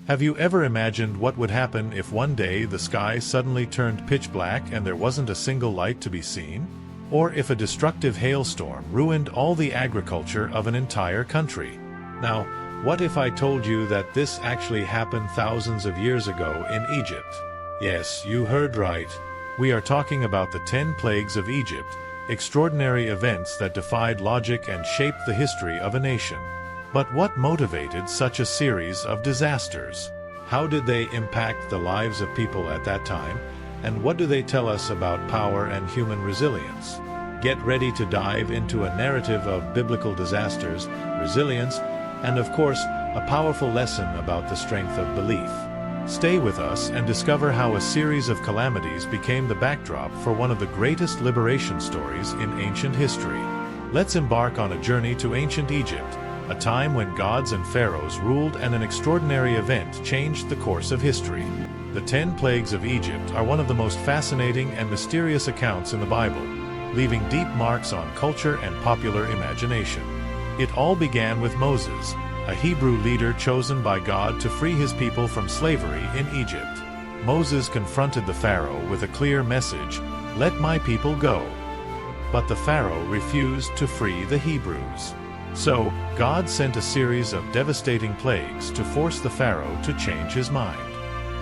Have you ever imagined what would happen if one day the sky suddenly turned pitch black and there wasn't a single light to be seen? Or if a destructive hailstorm ruined all the agriculture of an entire country? Now, what if I told you that this actually happened thousands of years ago in Egypt? Yes, you heard right. We are talking about the 10 plagues of Egypt, extraordinary events that defied logic and shaped the history of a nation. But what motivated such a series of disasters? How did they impact the lives of people at that time? And what do they tell us about power and human resilience? Get ready to dive into a narrative of biblical disasters, resilience, and of course, a powerful lesson about the strength of belief. Stay with us and discover how a series of calamities became the backdrop for one of the greatest liberation stories in ancient history. Let's embark on a journey to ancient Egypt, a time when gods and pharaohs ruled and an extraordinary event changed the course of history. The 10 plagues of Egypt are one of the most fascinating and mysterious accounts in the Bible, leaving deep marks on culture and popular imagination. It all began with Moses, a Hebrew leader chosen by God to free his people from slavery in Egypt. Moses confronted the Pharaoh with a clear message, "Let my people go." But the Pharaoh refused to free the Hebrews. So, God sent a series of devastating plagues to force the Pharaoh to change his mind.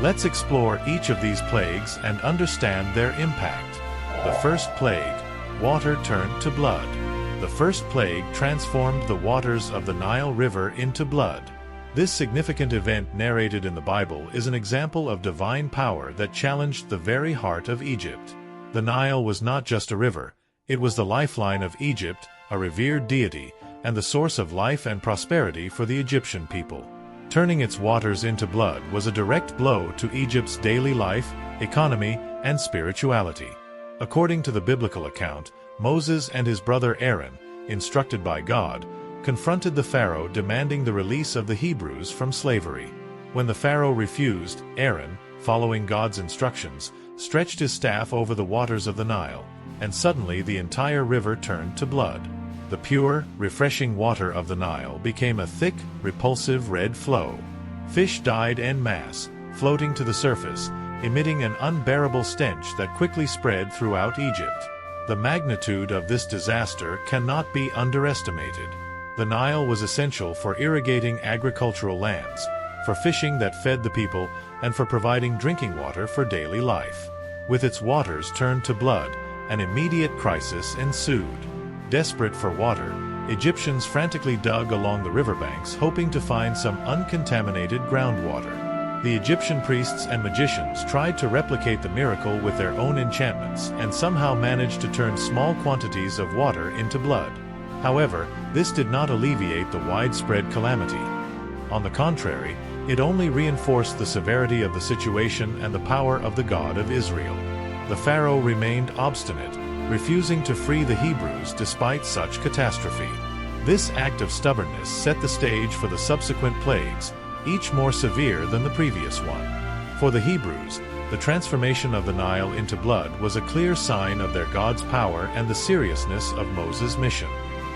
Let's explore each of these plagues and understand their impact. The first plague, water turned to blood. The first plague transformed the waters of the Nile River into blood. This significant event narrated in the Bible is an example of divine power that challenged the very heart of Egypt. The Nile was not just a river, it was the lifeline of Egypt, a revered deity, and the source of life and prosperity for the Egyptian people. Turning its waters into blood was a direct blow to Egypt's daily life, economy, and spirituality. According to the biblical account, Moses and his brother Aaron, instructed by God, confronted the Pharaoh demanding the release of the Hebrews from slavery. When the Pharaoh refused, Aaron, following God's instructions, stretched his staff over the waters of the Nile, and suddenly the entire river turned to blood. The pure, refreshing water of the Nile became a thick, repulsive red flow. Fish died en masse, floating to the surface, emitting an unbearable stench that quickly spread throughout Egypt. The magnitude of this disaster cannot be underestimated. The Nile was essential for irrigating agricultural lands, for fishing that fed the people, and for providing drinking water for daily life. With its waters turned to blood, an immediate crisis ensued. Desperate for water, Egyptians frantically dug along the riverbanks hoping to find some uncontaminated groundwater. The Egyptian priests and magicians tried to replicate the miracle with their own enchantments and somehow managed to turn small quantities of water into blood. However, this did not alleviate the widespread calamity. On the contrary, it only reinforced the severity of the situation and the power of the God of Israel. The Pharaoh remained obstinate, refusing to free the Hebrews despite such catastrophe. This act of stubbornness set the stage for the subsequent plagues, each more severe than the previous one. For the Hebrews, the transformation of the Nile into blood was a clear sign of their God's power and the seriousness of Moses' mission.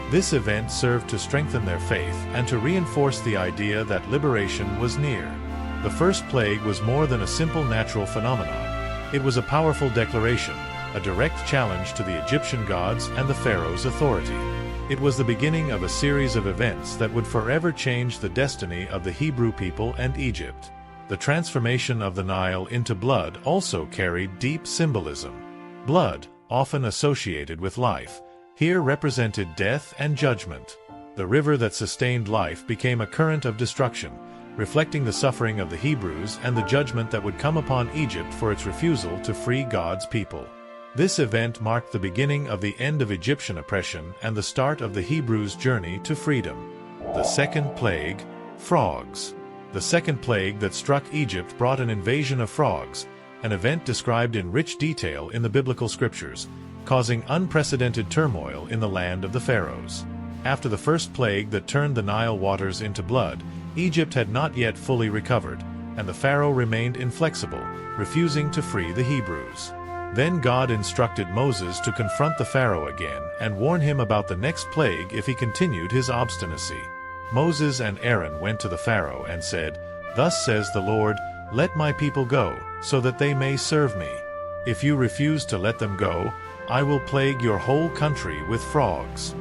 This event served to strengthen their faith and to reinforce the idea that liberation was near. The first plague was more than a simple natural phenomenon. It was a powerful declaration, a direct challenge to the Egyptian gods and the Pharaoh's authority. It was the beginning of a series of events that would forever change the destiny of the Hebrew people and Egypt. The transformation of the Nile into blood also carried deep symbolism. Blood, often associated with life, here represented death and judgment. The river that sustained life became a current of destruction, reflecting the suffering of the Hebrews and the judgment that would come upon Egypt for its refusal to free God's people. This event marked the beginning of the end of Egyptian oppression and the start of the Hebrews' journey to freedom. The second plague, frogs. The second plague that struck Egypt brought an invasion of frogs, an event described in rich detail in the biblical scriptures, causing unprecedented turmoil in the land of the pharaohs. After the first plague that turned the Nile waters into blood, Egypt had not yet fully recovered, and the pharaoh remained inflexible, refusing to free the Hebrews. Then God instructed Moses to confront the Pharaoh again and warn him about the next plague if he continued his obstinacy. Moses and Aaron went to the Pharaoh and said, "Thus says the Lord, let my people go, so that they may serve me. If you refuse to let them go, I will plague your whole country with frogs."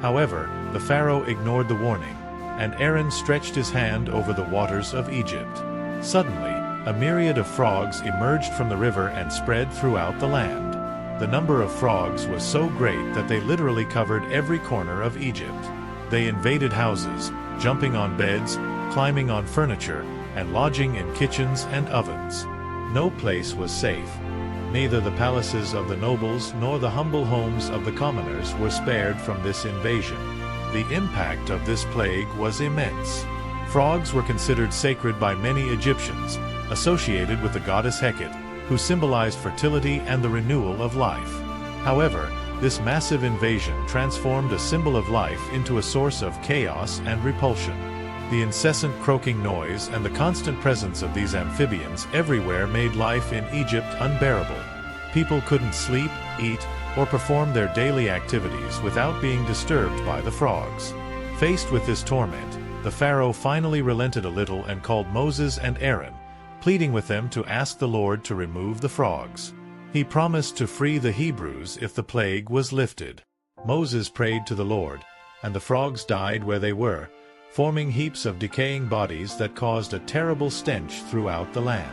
However, the Pharaoh ignored the warning, and Aaron stretched his hand over the waters of Egypt. Suddenly, a myriad of frogs emerged from the river and spread throughout the land. The number of frogs was so great that they literally covered every corner of Egypt. They invaded houses, jumping on beds, climbing on furniture, and lodging in kitchens and ovens. No place was safe. Neither the palaces of the nobles nor the humble homes of the commoners were spared from this invasion. The impact of this plague was immense. Frogs were considered sacred by many Egyptians, associated with the goddess Hecate, who symbolized fertility and the renewal of life. However, this massive invasion transformed a symbol of life into a source of chaos and repulsion. The incessant croaking noise and the constant presence of these amphibians everywhere made life in Egypt unbearable. People couldn't sleep, eat, or perform their daily activities without being disturbed by the frogs. Faced with this torment, the Pharaoh finally relented a little and called Moses and Aaron, pleading with them to ask the Lord to remove the frogs. He promised to free the Hebrews if the plague was lifted. Moses prayed to the Lord, and the frogs died where they were, forming heaps of decaying bodies that caused a terrible stench throughout the land.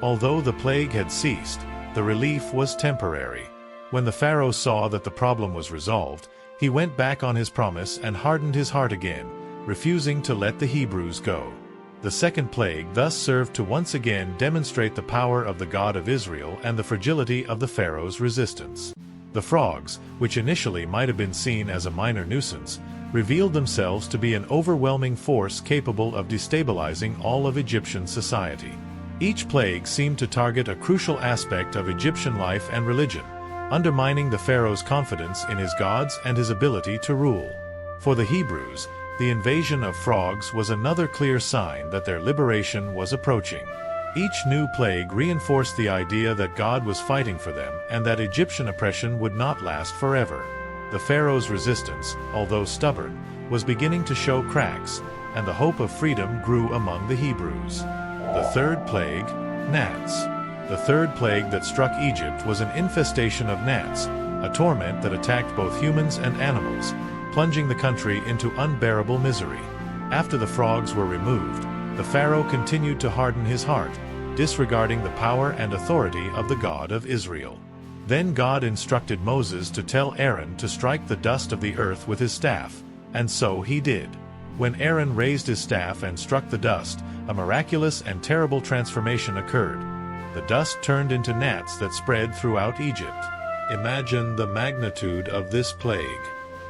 Although the plague had ceased, the relief was temporary. When the Pharaoh saw that the problem was resolved, he went back on his promise and hardened his heart again, refusing to let the Hebrews go. The second plague thus served to once again demonstrate the power of the God of Israel and the fragility of the Pharaoh's resistance. The frogs, which initially might have been seen as a minor nuisance, revealed themselves to be an overwhelming force capable of destabilizing all of Egyptian society. Each plague seemed to target a crucial aspect of Egyptian life and religion, undermining the Pharaoh's confidence in his gods and his ability to rule. For the Hebrews, the invasion of frogs was another clear sign that their liberation was approaching. Each new plague reinforced the idea that God was fighting for them and that Egyptian oppression would not last forever. The Pharaoh's resistance, although stubborn, was beginning to show cracks, and the hope of freedom grew among the Hebrews. The third plague, gnats. The third plague that struck Egypt was an infestation of gnats, a torment that attacked both humans and animals, plunging the country into unbearable misery. After the frogs were removed, the Pharaoh continued to harden his heart, disregarding the power and authority of the God of Israel. Then God instructed Moses to tell Aaron to strike the dust of the earth with his staff, and so he did. When Aaron raised his staff and struck the dust, a miraculous and terrible transformation occurred. The dust turned into gnats that spread throughout Egypt. Imagine the magnitude of this plague.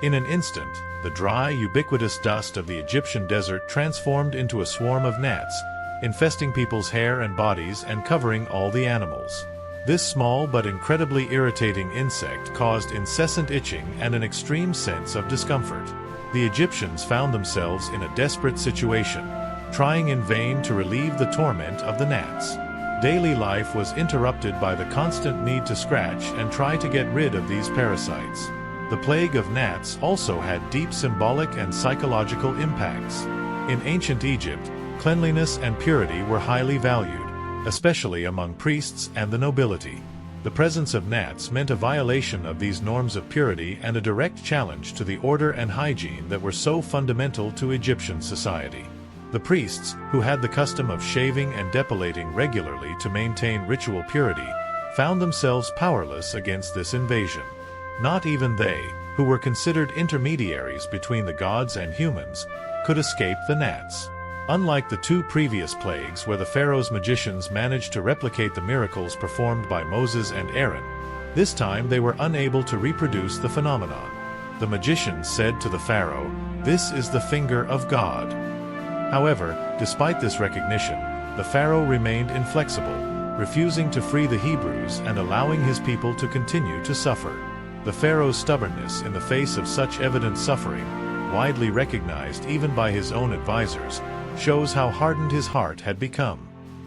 In an instant, the dry, ubiquitous dust of the Egyptian desert transformed into a swarm of gnats, infesting people's hair and bodies and covering all the animals. This small but incredibly irritating insect caused incessant itching and an extreme sense of discomfort. The Egyptians found themselves in a desperate situation, trying in vain to relieve the torment of the gnats. Daily life was interrupted by the constant need to scratch and try to get rid of these parasites. The plague of gnats also had deep symbolic and psychological impacts. In ancient Egypt, cleanliness and purity were highly valued, especially among priests and the nobility. The presence of gnats meant a violation of these norms of purity and a direct challenge to the order and hygiene that were so fundamental to Egyptian society. The priests, who had the custom of shaving and depilating regularly to maintain ritual purity, found themselves powerless against this invasion. Not even they, who were considered intermediaries between the gods and humans, could escape the gnats. Unlike the two previous plagues where the Pharaoh's magicians managed to replicate the miracles performed by Moses and Aaron, this time they were unable to reproduce the phenomenon. The magicians said to the Pharaoh, "This is the finger of God." However, despite this recognition, the Pharaoh remained inflexible, refusing to free the Hebrews and allowing his people to continue to suffer. The Pharaoh's stubbornness in the face of such evident suffering, widely recognized even by his own advisors, shows how hardened his heart had become.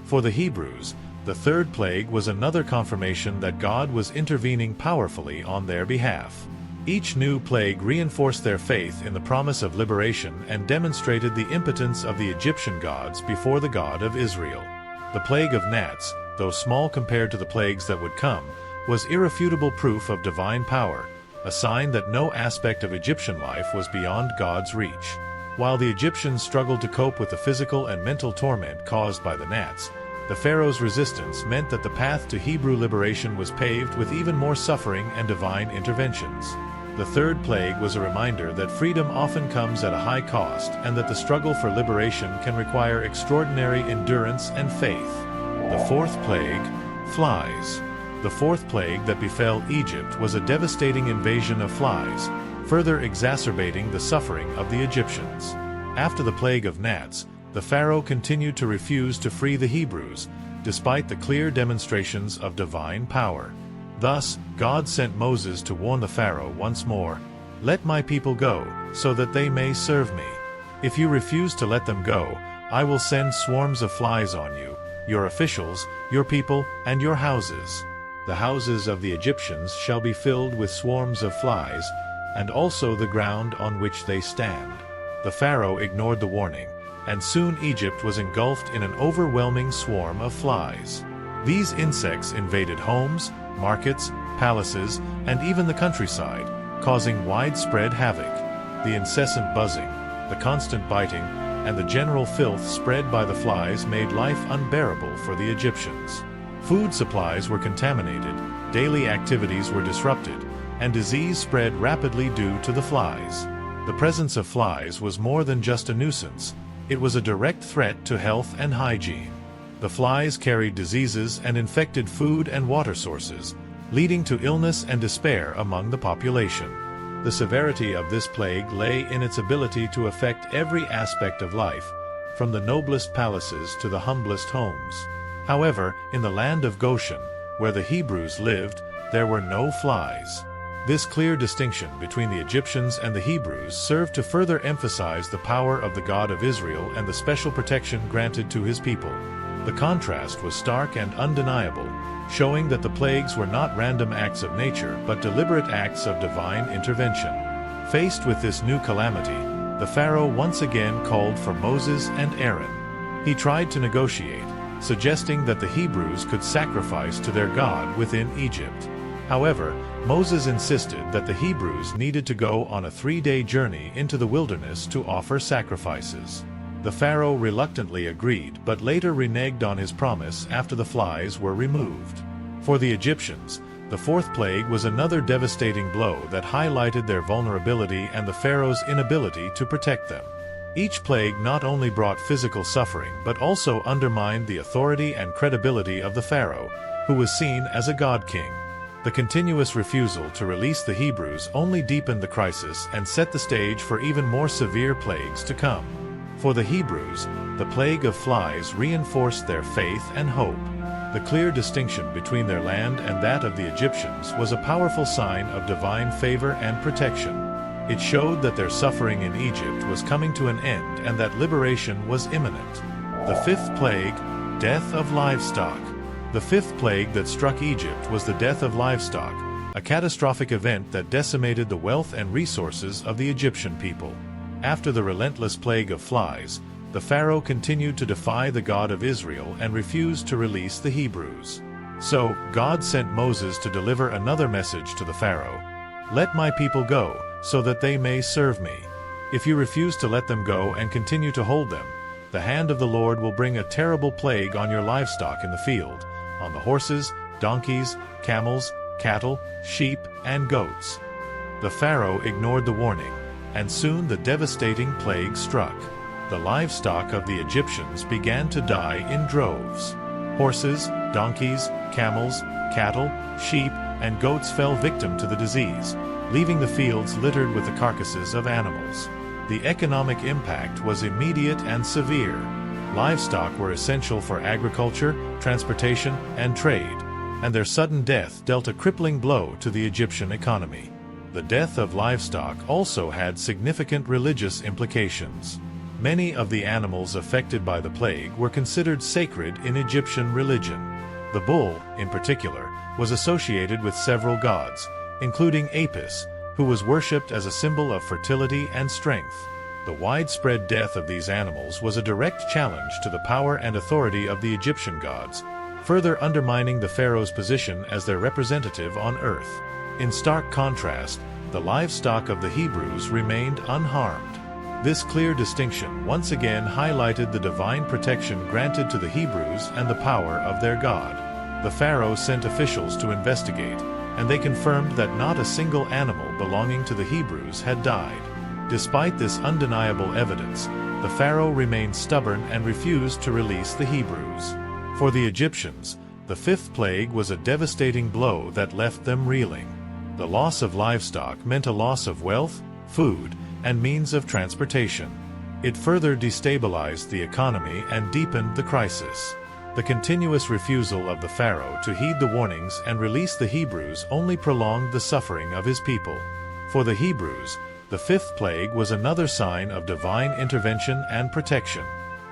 For the Hebrews, the third plague was another confirmation that God was intervening powerfully on their behalf. Each new plague reinforced their faith in the promise of liberation and demonstrated the impotence of the Egyptian gods before the God of Israel. The plague of gnats, though small compared to the plagues that would come, was irrefutable proof of divine power, a sign that no aspect of Egyptian life was beyond God's reach. While the Egyptians struggled to cope with the physical and mental torment caused by the gnats, the Pharaoh's resistance meant that the path to Hebrew liberation was paved with even more suffering and divine interventions. The third plague was a reminder that freedom often comes at a high cost and that the struggle for liberation can require extraordinary endurance and faith. The fourth plague, flies. The fourth plague that befell Egypt was a devastating invasion of flies, further exacerbating the suffering of the Egyptians. After the plague of gnats, the Pharaoh continued to refuse to free the Hebrews, despite the clear demonstrations of divine power. Thus, God sent Moses to warn the Pharaoh once more, "Let my people go, so that they may serve me. If you refuse to let them go, I will send swarms of flies on you, your officials, your people, and your houses. The houses of the Egyptians shall be filled with swarms of flies, and also the ground on which they stand." The Pharaoh ignored the warning, and soon Egypt was engulfed in an overwhelming swarm of flies. These insects invaded homes, markets, palaces, and even the countryside, causing widespread havoc. The incessant buzzing, the constant biting, and the general filth spread by the flies made life unbearable for the Egyptians. Food supplies were contaminated, daily activities were disrupted, and disease spread rapidly due to the flies. The presence of flies was more than just a nuisance, it was a direct threat to health and hygiene. The flies carried diseases and infected food and water sources, leading to illness and despair among the population. The severity of this plague lay in its ability to affect every aspect of life, from the noblest palaces to the humblest homes. However, in the land of Goshen, where the Hebrews lived, there were no flies. This clear distinction between the Egyptians and the Hebrews served to further emphasize the power of the God of Israel and the special protection granted to his people. The contrast was stark and undeniable, showing that the plagues were not random acts of nature but deliberate acts of divine intervention. Faced with this new calamity, the Pharaoh once again called for Moses and Aaron. He tried to negotiate, suggesting that the Hebrews could sacrifice to their God within Egypt. However, Moses insisted that the Hebrews needed to go on a 3-day journey into the wilderness to offer sacrifices. The Pharaoh reluctantly agreed but later reneged on his promise after the flies were removed. For the Egyptians, the fourth plague was another devastating blow that highlighted their vulnerability and the Pharaoh's inability to protect them. Each plague not only brought physical suffering but also undermined the authority and credibility of the Pharaoh, who was seen as a god-king. The continuous refusal to release the Hebrews only deepened the crisis and set the stage for even more severe plagues to come. For the Hebrews, the plague of flies reinforced their faith and hope. The clear distinction between their land and that of the Egyptians was a powerful sign of divine favor and protection. It showed that their suffering in Egypt was coming to an end and that liberation was imminent. The fifth plague, death of livestock. The fifth plague that struck Egypt was the death of livestock, a catastrophic event that decimated the wealth and resources of the Egyptian people. After the relentless plague of flies, the Pharaoh continued to defy the God of Israel and refused to release the Hebrews. So, God sent Moses to deliver another message to the Pharaoh. "Let my people go, so that they may serve me. If you refuse to let them go and continue to hold them, the hand of the Lord will bring a terrible plague on your livestock in the field, on the horses, donkeys, camels, cattle, sheep, and goats." The Pharaoh ignored the warning, and soon the devastating plague struck. The livestock of the Egyptians began to die in droves. Horses, donkeys, camels, cattle, sheep, and goats fell victim to the disease, leaving the fields littered with the carcasses of animals. The economic impact was immediate and severe. Livestock were essential for agriculture, transportation, and trade, and their sudden death dealt a crippling blow to the Egyptian economy. The death of livestock also had significant religious implications. Many of the animals affected by the plague were considered sacred in Egyptian religion. The bull, in particular, was associated with several gods, including Apis, who was worshipped as a symbol of fertility and strength. The widespread death of these animals was a direct challenge to the power and authority of the Egyptian gods, further undermining the pharaoh's position as their representative on earth. In stark contrast, the livestock of the Hebrews remained unharmed. This clear distinction once again highlighted the divine protection granted to the Hebrews and the power of their God. The pharaoh sent officials to investigate, and they confirmed that not a single animal belonging to the Hebrews had died. Despite this undeniable evidence, the pharaoh remained stubborn and refused to release the Hebrews. For the Egyptians, the fifth plague was a devastating blow that left them reeling. The loss of livestock meant a loss of wealth, food, and means of transportation. It further destabilized the economy and deepened the crisis. The continuous refusal of the pharaoh to heed the warnings and release the Hebrews only prolonged the suffering of his people. For the Hebrews, the fifth plague was another sign of divine intervention and protection.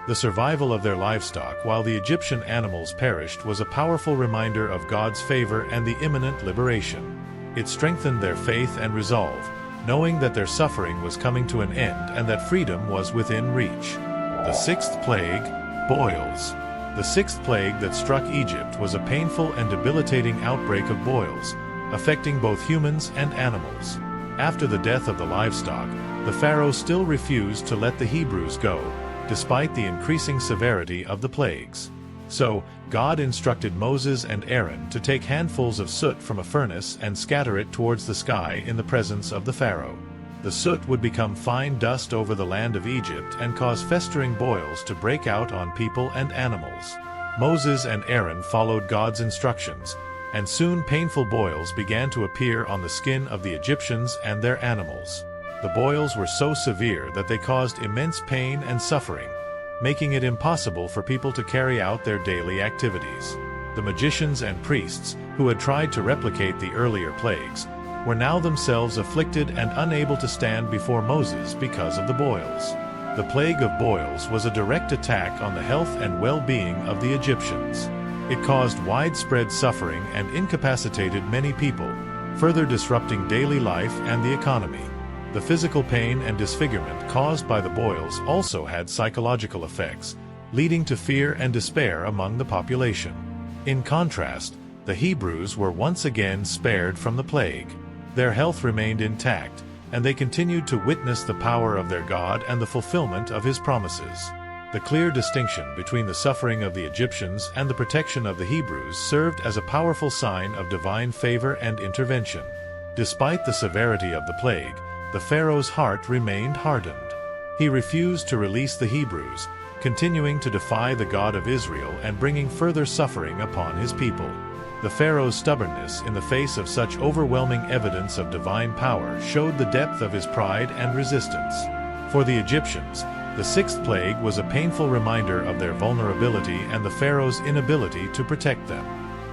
The survival of their livestock while the Egyptian animals perished was a powerful reminder of God's favor and the imminent liberation. It strengthened their faith and resolve, knowing that their suffering was coming to an end and that freedom was within reach. The sixth plague, boils. The sixth plague that struck Egypt was a painful and debilitating outbreak of boils, affecting both humans and animals. After the death of the livestock, the pharaoh still refused to let the Hebrews go, despite the increasing severity of the plagues. So, God instructed Moses and Aaron to take handfuls of soot from a furnace and scatter it towards the sky in the presence of the pharaoh. The soot would become fine dust over the land of Egypt and cause festering boils to break out on people and animals. Moses and Aaron followed God's instructions, and soon painful boils began to appear on the skin of the Egyptians and their animals. The boils were so severe that they caused immense pain and suffering, making it impossible for people to carry out their daily activities. The magicians and priests, who had tried to replicate the earlier plagues, were now themselves afflicted and unable to stand before Moses because of the boils. The plague of boils was a direct attack on the health and well-being of the Egyptians. It caused widespread suffering and incapacitated many people, further disrupting daily life and the economy. The physical pain and disfigurement caused by the boils also had psychological effects, leading to fear and despair among the population. In contrast, the Hebrews were once again spared from the plague. Their health remained intact, and they continued to witness the power of their God and the fulfillment of His promises. The clear distinction between the suffering of the Egyptians and the protection of the Hebrews served as a powerful sign of divine favor and intervention. Despite the severity of the plague, the pharaoh's heart remained hardened. He refused to release the Hebrews, continuing to defy the God of Israel and bringing further suffering upon his people. The pharaoh's stubbornness in the face of such overwhelming evidence of divine power showed the depth of his pride and resistance. For the Egyptians, the sixth plague was a painful reminder of their vulnerability and the pharaoh's inability to protect them.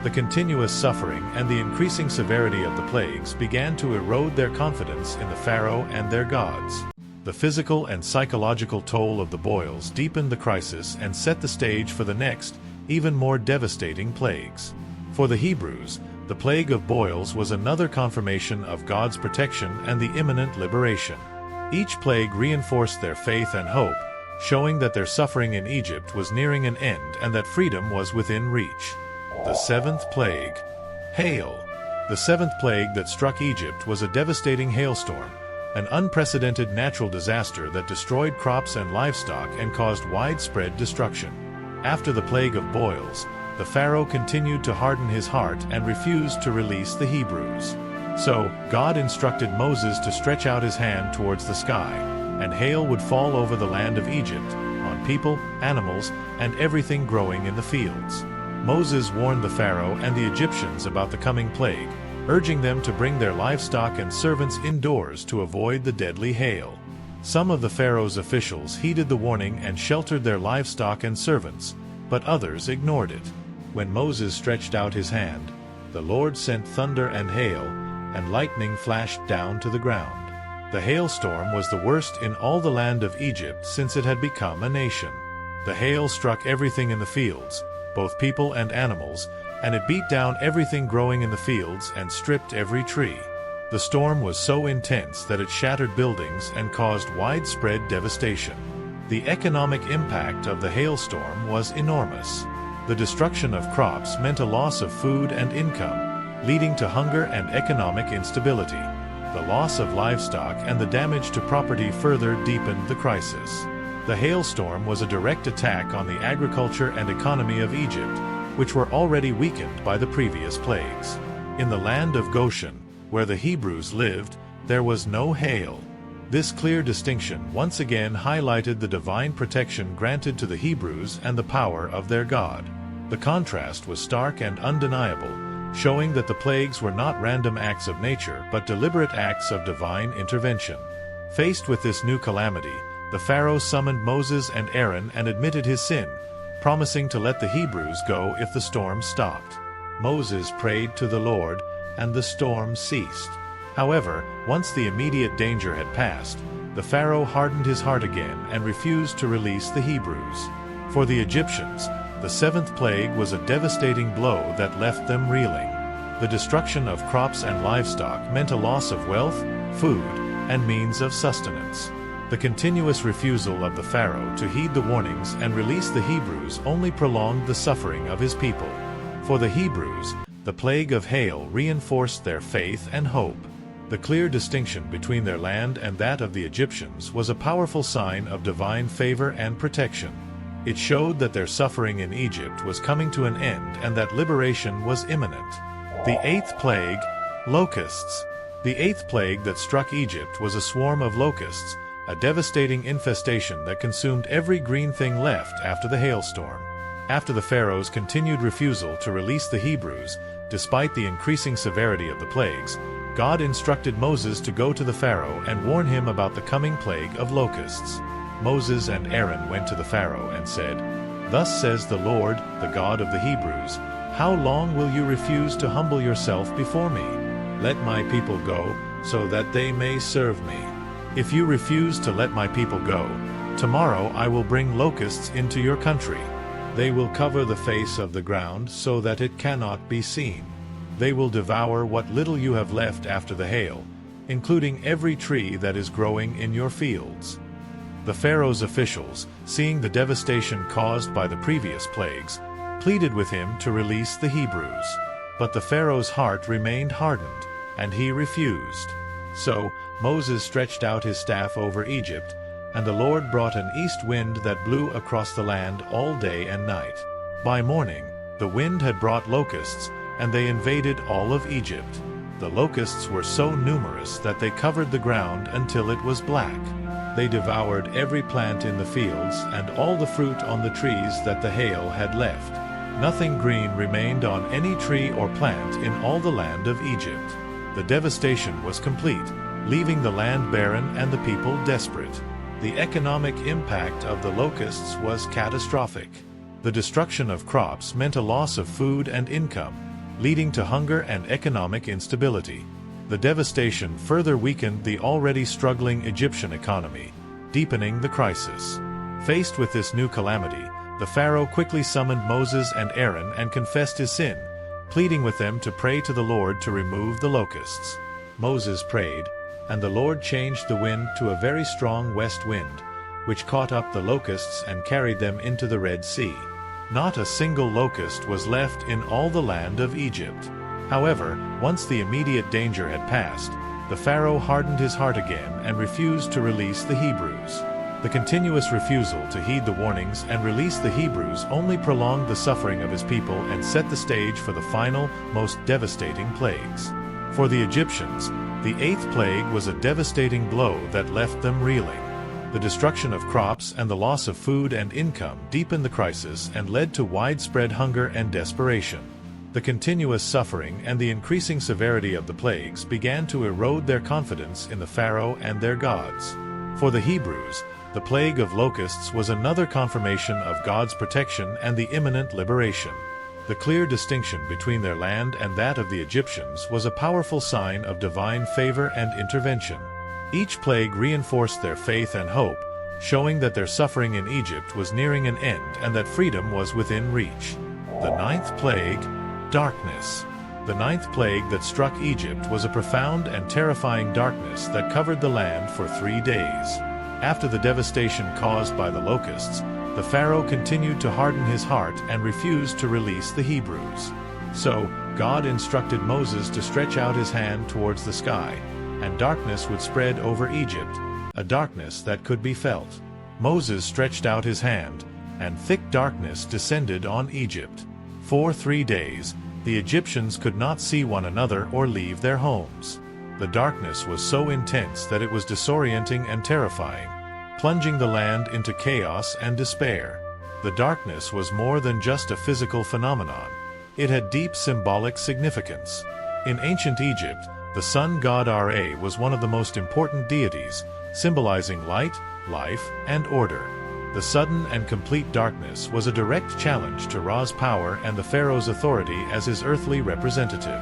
The continuous suffering and the increasing severity of the plagues began to erode their confidence in the pharaoh and their gods. The physical and psychological toll of the boils deepened the crisis and set the stage for the next, even more devastating plagues. For the Hebrews, the plague of boils was another confirmation of God's protection and the imminent liberation. Each plague reinforced their faith and hope, showing that their suffering in Egypt was nearing an end and that freedom was within reach. The seventh plague, hail. The seventh plague that struck Egypt was a devastating hailstorm, an unprecedented natural disaster that destroyed crops and livestock and caused widespread destruction. After the plague of boils, the pharaoh continued to harden his heart and refused to release the Hebrews. So, God instructed Moses to stretch out his hand towards the sky, and hail would fall over the land of Egypt, on people, animals, and everything growing in the fields. Moses warned the pharaoh and the Egyptians about the coming plague, urging them to bring their livestock and servants indoors to avoid the deadly hail. Some of the pharaoh's officials heeded the warning and sheltered their livestock and servants, but others ignored it. When Moses stretched out his hand, the Lord sent thunder and hail, and lightning flashed down to the ground. The hailstorm was the worst in all the land of Egypt since it had become a nation. The hail struck everything in the fields, both people and animals, and it beat down everything growing in the fields and stripped every tree. The storm was so intense that it shattered buildings and caused widespread devastation. The economic impact of the hailstorm was enormous. The destruction of crops meant a loss of food and income, leading to hunger and economic instability. The loss of livestock and the damage to property further deepened the crisis. The hailstorm was a direct attack on the agriculture and economy of Egypt, which were already weakened by the previous plagues. In the land of Goshen, where the Hebrews lived, there was no hail. This clear distinction once again highlighted the divine protection granted to the Hebrews and the power of their God. The contrast was stark and undeniable, showing that the plagues were not random acts of nature but deliberate acts of divine intervention. Faced with this new calamity, the Pharaoh summoned Moses and Aaron and admitted his sin, promising to let the Hebrews go if the storm stopped. Moses prayed to the Lord, and the storm ceased. However, once the immediate danger had passed, the Pharaoh hardened his heart again and refused to release the Hebrews. For the Egyptians, the seventh plague was a devastating blow that left them reeling. The destruction of crops and livestock meant a loss of wealth, food, and means of sustenance. The continuous refusal of the Pharaoh to heed the warnings and release the Hebrews only prolonged the suffering of his people. For the Hebrews, the plague of hail reinforced their faith and hope. The clear distinction between their land and that of the Egyptians was a powerful sign of divine favor and protection. It showed that their suffering in Egypt was coming to an end and that liberation was imminent. The eighth plague, locusts. The eighth plague that struck Egypt was a swarm of locusts, a devastating infestation that consumed every green thing left after the hailstorm. After the Pharaoh's continued refusal to release the Hebrews, despite the increasing severity of the plagues, God instructed Moses to go to the Pharaoh and warn him about the coming plague of locusts. Moses and Aaron went to the Pharaoh and said, "Thus says the Lord, the God of the Hebrews, how long will you refuse to humble yourself before me? Let my people go, so that they may serve me. If you refuse to let my people go, tomorrow I will bring locusts into your country. They will cover the face of the ground so that it cannot be seen. They will devour what little you have left after the hail, including every tree that is growing in your fields." The Pharaoh's officials, seeing the devastation caused by the previous plagues, pleaded with him to release the Hebrews. But the Pharaoh's heart remained hardened, and he refused. So Moses stretched out his staff over Egypt, and the Lord brought an east wind that blew across the land all day and night. By morning, the wind had brought locusts, and they invaded all of Egypt. The locusts were so numerous that they covered the ground until it was black. They devoured every plant in the fields and all the fruit on the trees that the hail had left. Nothing green remained on any tree or plant in all the land of Egypt. The devastation was complete, leaving the land barren and the people desperate. The economic impact of the locusts was catastrophic. The destruction of crops meant a loss of food and income, leading to hunger and economic instability. The devastation further weakened the already struggling Egyptian economy, deepening the crisis. Faced with this new calamity, the Pharaoh quickly summoned Moses and Aaron and confessed his sin, pleading with them to pray to the Lord to remove the locusts. Moses prayed, and the Lord changed the wind to a very strong west wind, which caught up the locusts and carried them into the Red Sea. Not a single locust was left in all the land of Egypt. However, once the immediate danger had passed, the Pharaoh hardened his heart again and refused to release the Hebrews. The continuous refusal to heed the warnings and release the Hebrews only prolonged the suffering of his people and set the stage for the final, most devastating plagues. For the Egyptians, the eighth plague was a devastating blow that left them reeling. The destruction of crops and the loss of food and income deepened the crisis and led to widespread hunger and desperation. The continuous suffering and the increasing severity of the plagues began to erode their confidence in the Pharaoh and their gods. For the Hebrews, the plague of locusts was another confirmation of God's protection and the imminent liberation. The clear distinction between their land and that of the Egyptians was a powerful sign of divine favor and intervention. Each plague reinforced their faith and hope, showing that their suffering in Egypt was nearing an end and that freedom was within reach. The ninth plague, darkness. The ninth plague that struck Egypt was a profound and terrifying darkness that covered the land for 3 days. After the devastation caused by the locusts, the Pharaoh continued to harden his heart and refused to release the Hebrews. So, God instructed Moses to stretch out his hand towards the sky, and darkness would spread over Egypt, a darkness that could be felt. Moses stretched out his hand, and thick darkness descended on Egypt. For 3 days, the Egyptians could not see one another or leave their homes. The darkness was so intense that it was disorienting and terrifying, plunging the land into chaos and despair. The darkness was more than just a physical phenomenon. It had deep symbolic significance. In ancient Egypt, the sun god Ra was one of the most important deities, symbolizing light, life, and order. The sudden and complete darkness was a direct challenge to Ra's power and the Pharaoh's authority as his earthly representative.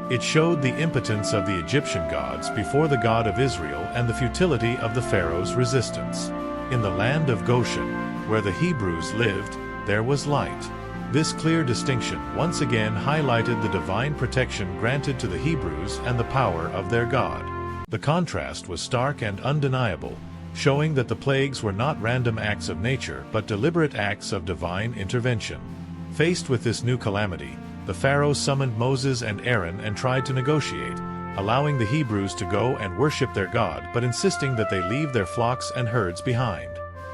It showed the impotence of the Egyptian gods before the God of Israel and the futility of the Pharaoh's resistance. In the land of Goshen, where the Hebrews lived, there was light. This clear distinction once again highlighted the divine protection granted to the Hebrews and the power of their God. The contrast was stark and undeniable, showing that the plagues were not random acts of nature but deliberate acts of divine intervention. Faced with this new calamity, the Pharaoh summoned Moses and Aaron and tried to negotiate, allowing the Hebrews to go and worship their God but insisting that they leave their flocks and herds behind.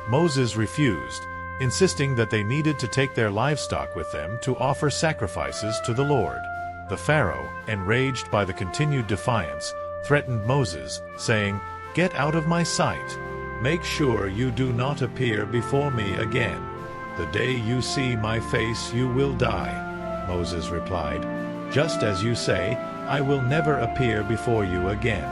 Moses refused, insisting that they needed to take their livestock with them to offer sacrifices to the Lord. The Pharaoh, enraged by the continued defiance, threatened Moses, saying, "Get out of my sight. Make sure you do not appear before me again. The day you see my face you will die." Moses replied, "Just as you say, I will never appear before you again."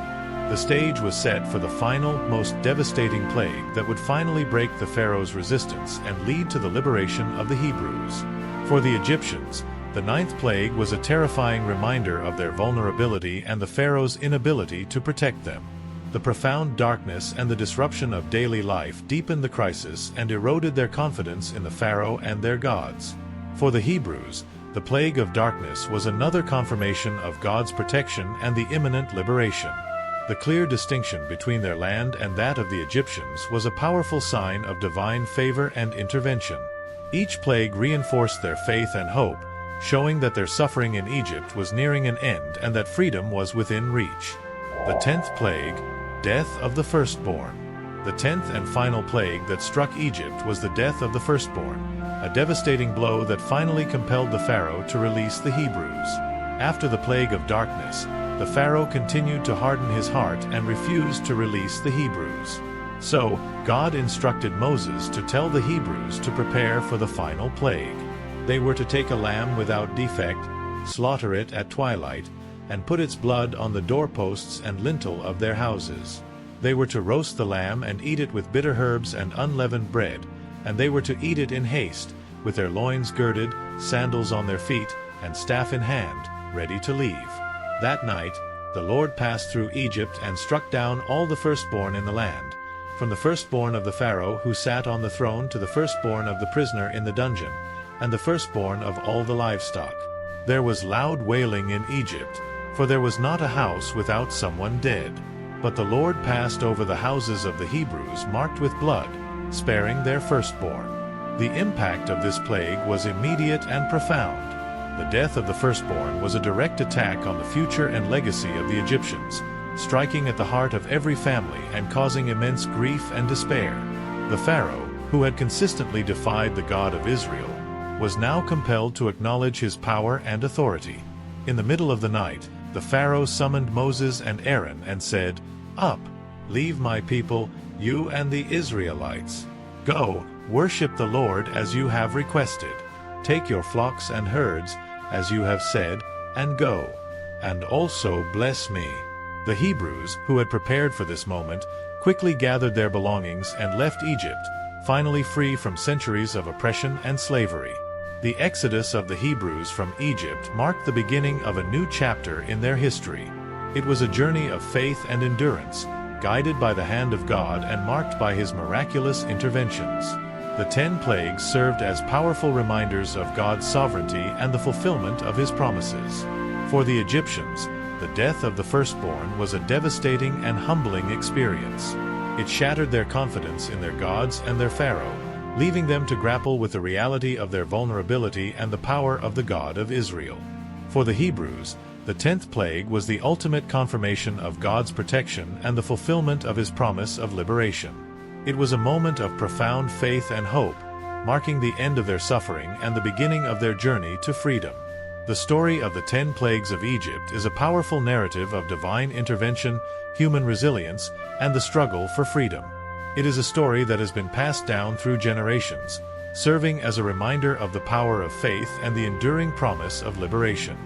The stage was set for the final, most devastating plague that would finally break the Pharaoh's resistance and lead to the liberation of the Hebrews. For the Egyptians, the ninth plague was a terrifying reminder of their vulnerability and the Pharaoh's inability to protect them. The profound darkness and the disruption of daily life deepened the crisis and eroded their confidence in the Pharaoh and their gods. For the Hebrews, the plague of darkness was another confirmation of God's protection and the imminent liberation. The clear distinction between their land and that of the Egyptians was a powerful sign of divine favor and intervention. Each plague reinforced their faith and hope, showing that their suffering in Egypt was nearing an end and that freedom was within reach. The 10th plague, death of the firstborn. The 10th and final plague that struck Egypt was the death of the firstborn, a devastating blow that finally compelled the Pharaoh to release the Hebrews. After the plague of darkness, the Pharaoh continued to harden his heart and refused to release the Hebrews. So, God instructed Moses to tell the Hebrews to prepare for the final plague. They were to take a lamb without defect, slaughter it at twilight, and put its blood on the doorposts and lintel of their houses. They were to roast the lamb and eat it with bitter herbs and unleavened bread, and they were to eat it in haste, with their loins girded, sandals on their feet, and staff in hand, ready to leave. That night, the Lord passed through Egypt and struck down all the firstborn in the land, from the firstborn of the Pharaoh who sat on the throne to the firstborn of the prisoner in the dungeon, and the firstborn of all the livestock. There was loud wailing in Egypt, for there was not a house without someone dead. But the Lord passed over the houses of the Hebrews marked with blood, sparing their firstborn. The impact of this plague was immediate and profound. The death of the firstborn was a direct attack on the future and legacy of the Egyptians, striking at the heart of every family and causing immense grief and despair. The Pharaoh, who had consistently defied the God of Israel, was now compelled to acknowledge his power and authority. In the middle of the night, the Pharaoh summoned Moses and Aaron and said, "Up, leave my people, you and the Israelites. Go, worship the Lord as you have requested. Take your flocks and herds, as you have said, and go, and also bless me." The Hebrews, who had prepared for this moment, quickly gathered their belongings and left Egypt, finally free from centuries of oppression and slavery. The exodus of the Hebrews from Egypt marked the beginning of a new chapter in their history. It was a journey of faith and endurance, guided by the hand of God and marked by his miraculous interventions. The 10 plagues served as powerful reminders of God's sovereignty and the fulfillment of his promises. For the Egyptians, the death of the firstborn was a devastating and humbling experience. It shattered their confidence in their gods and their pharaoh, leaving them to grapple with the reality of their vulnerability and the power of the God of Israel. For the Hebrews, the 10th plague was the ultimate confirmation of God's protection and the fulfillment of His promise of liberation. It was a moment of profound faith and hope, marking the end of their suffering and the beginning of their journey to freedom. The story of the 10 plagues of Egypt is a powerful narrative of divine intervention, human resilience, and the struggle for freedom. It is a story that has been passed down through generations, serving as a reminder of the power of faith and the enduring promise of liberation.